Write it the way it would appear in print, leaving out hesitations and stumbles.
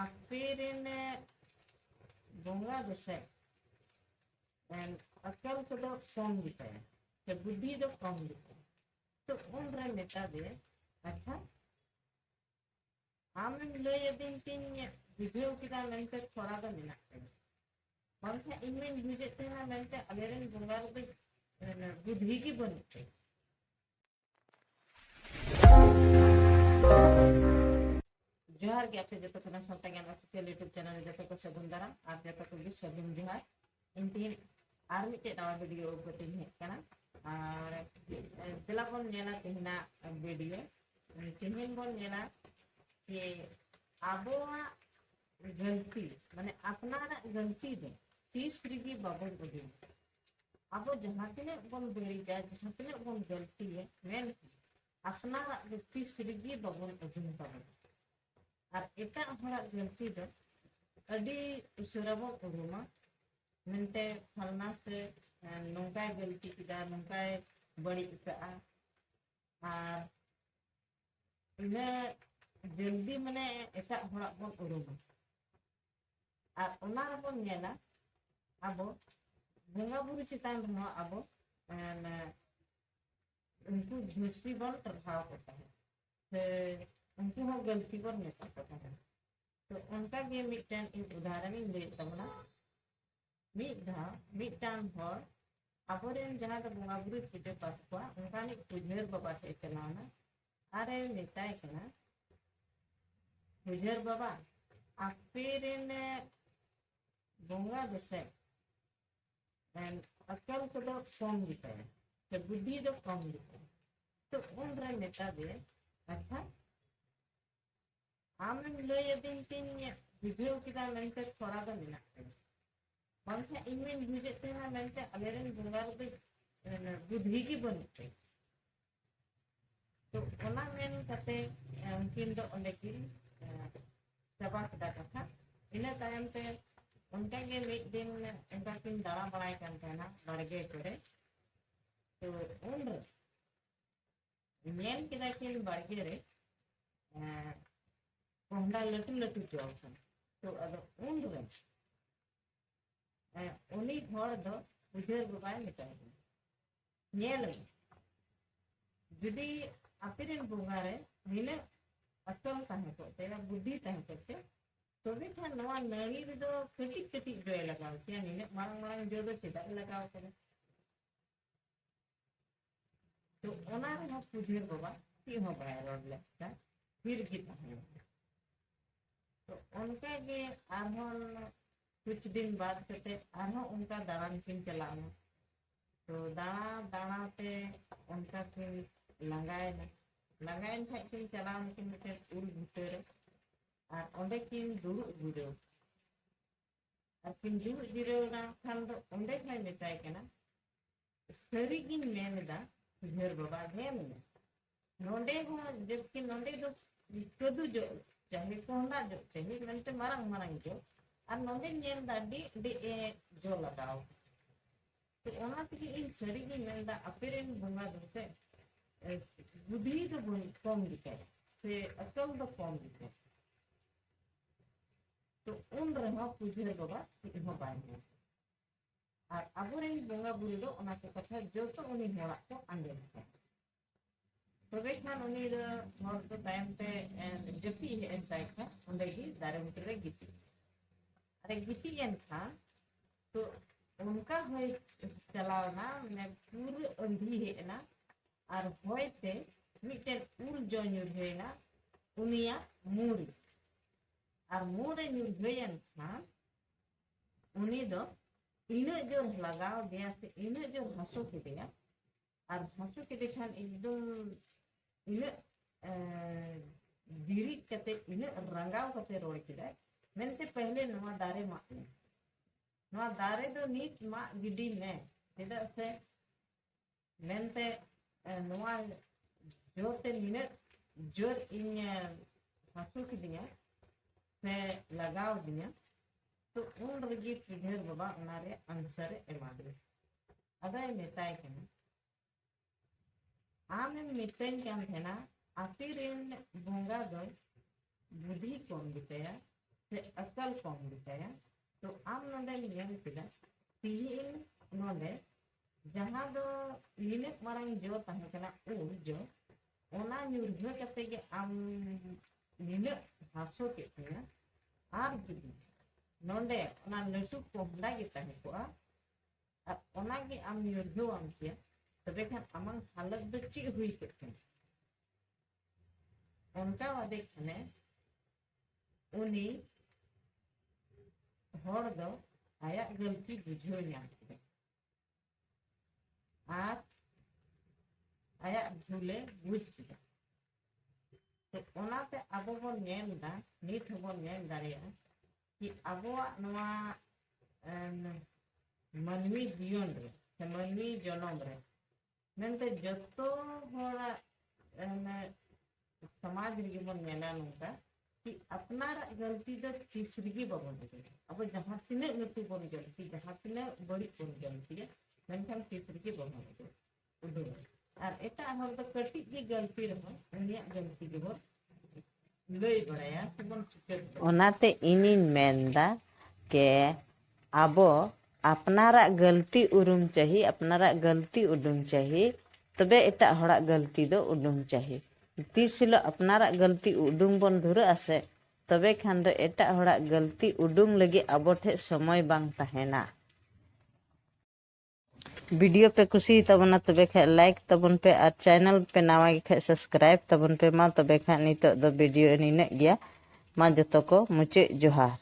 आपेरेन बोंगा गुस्से अकल को दो कम दिखाया तो बुद्धि दो कम दिखाया तो उन रे नेता दे अच्छा आम लय दिन तीन बुझेव किदा मेनते थोड़ा दो मेना बांखा इनमें बुझे तेना मेनते अलेरेन बोंगा दो बुद्धि की बनते जोहार के आपसे जब तक ना संता ज्ञान ऑफिशियल यूट्यूब चैनल जब तक सगुन दारा आप जब तक भी सगुन जोहार इंटीन आर्मी के नवा वीडियो उपति है करना और दिला बन नेला तेहना वीडियो तेहन बन नेला कि आबोआ गलती माने अपना गलती दे तीसरी की बाबन उदी आबो जहां तने बन बेरी जाए जहां तने बन गलती है मेन अपना तीसरी की बाबन उदी बाबन और एटा हमारा गलती दो अडी उसराबो उरुमा मेंटे फलना से नौका गलती किदा नौका बड़ी का और इने जल्दी मने एटा हमारा बन उरुमा और ओना रबन नेला आबो बोंगा बुरु चितान रहा आबो उनको दूसरी बन प्रभाव होता है उनकी हो गलती पर नहीं पता है तो उनका भी मिटान इन उदाहरण ले तबना मिटान भर अबोरेन जहां तो बोंगा बुरु चिते पास को उनका ने पुजर बाबा से चलाना अरे नेताय कना पुजर बाबा आपेरेन बोंगा गुस्से अकल को दो कम दिखाया तो बुद्धि दो कम दिखाया तो उन रे नेता दे अच्छा आम लय दिन तीन बुझेव किदा मेनते थोड़ा दो मेना बांखा इनमें बुझे तेना मेनते अलेरेन बोंगा दो बुद्धि की बनते तो ओना मेन कते उनकिन दो ओंडे किन चाबा किदा कथा इना तायम ते उनका के एक दिन उनका किन दाड़ा बड़ाई कर ना लड़के करे तो उन मेन किदा किन बड़के रे कोंडा लटू लटू जोसन तो अदो उन रे उनी हर दो बुझेर बाबा मिटाय नेल जुदी अपेरेन बोंगा रे निने अकल ताहे को तेरा बुद्धि ताहे करते तो भी था नवा नड़ी दो कटी कटी जोय लगाओ क्या निने मांग मांग जो दो चिदा लगाओ करे तो ओना रे बुझेर बाबा की हो बाय रोड लेता फिर की ताहे तो उनका के आरहन कुछ दिन बाद करते आरहन उनका दालान किन चलाना तो दाना दाना पे उनका किन लगायन था किन चलाना किन मिटे उल भुतेरे और ओंडे किन दुरु जिरो और किन दुरु जिरो ना खान दो ओंडे खाय मिटाय केना सरी किन मेनदा घर बाबा घेन नोंडे हो जबकि नोंडे दो कदू जो चाहे कोंडा जो चाहे मेनते मारंग मारंग जो और नोंडे नेल दाडी दे जो लगाओ तो ओना तक इन सरी की मेनदा अपेरेन बोंगा दोसे बुद्धि तो कम दिखाए से अकल तो कम दिखाए तो उन रहा पुजर बाबा इहो बाय और अबोरेन बोंगा बुरु दो ओना के कथा जो तो उनी होड़ा को आंदे तबे खान उनी दो हर तो टाइम पे जपी है एंटाई का उंडे की दारे उतरे गिती अरे गिती एन था तो उनका होय चलावना ने पूरे अंधी है ना और होयते मिटेन उल जो न्यूर है ना उनिया मूरी और मूरे न्यूर होयन था उनी दो इने जो लगाव दिया से इने जो हंसो के दिया और हंसो के दिखान एकदम इने गिरी कते इने रंगाव कते रोड किदा मेनते पहले नवा दारे माने नवा दारे दो नीट मा गिडी ने चेदा से मेनते नवा जोते निने जोर इन हंसो के दिया से लगाव दिया तो उन रगी पुजर बाबा उनारे आंसर एमादे अदाय नेताय केना आमें मितेन कान थेना आपेरेन बोंगा दो बुद्धि कम दितया से अकल कम दिखाया तो आम नोंदे नियम किदा तीन नोंदे जहां दो निने मारंग जो ताहे कना उ जो ओना निर्भर करते के आम निने हासो के तेना आर जुदी नोंदे ओना लटू कोहला के ताहे को और ओना के आम निर्भर आम किया तबे खान आमन हालत दो ची हुई के उनका वादे खने उनी हर दो आया गलती बुझो ᱧᱟᱢ ᱠᱮᱫᱟ आर आया भूले बुझ किया तो ओनाते आबो बोन नेलदा नित बोन नेल दारिया कि आबोआ नवा मनवी जीवन रे से मनवी जनम रे मेनते जतो होरा समाज रे बोन नेला नुका कि अपनार गलती दो तीसरी बाबन दे अब जहां तिने गलती बोन गलती जहां तिने बड़ी बोन गलती है मेनखान तीसरी बाबन दे उदो और एटा हर दो कटी की गलती रहो उनिया गलती के बोन लई बड़ाया सबन सिकर ओनाते इनिन मेंदा के आबो अपनारा गलती उरुम चाहिए अपनारा गलती उडुम चाहिए तबे एटा हड़ा गलती दो उडुम चाहिए तीस हिलो अपनारा गलती उडुम बन धुरे आसे तबे खान दो एटा हड़ा गलती उडुम लगी आबो ठे समय बांग तहेना वीडियो पे खुशी तबना तबे खा लाइक तबन पे और चैनल पे नवा खे सब्सक्राइब तबन पे मा तबे खा नितो दो वीडियो निने गया मा जतो को मुचे जोहार।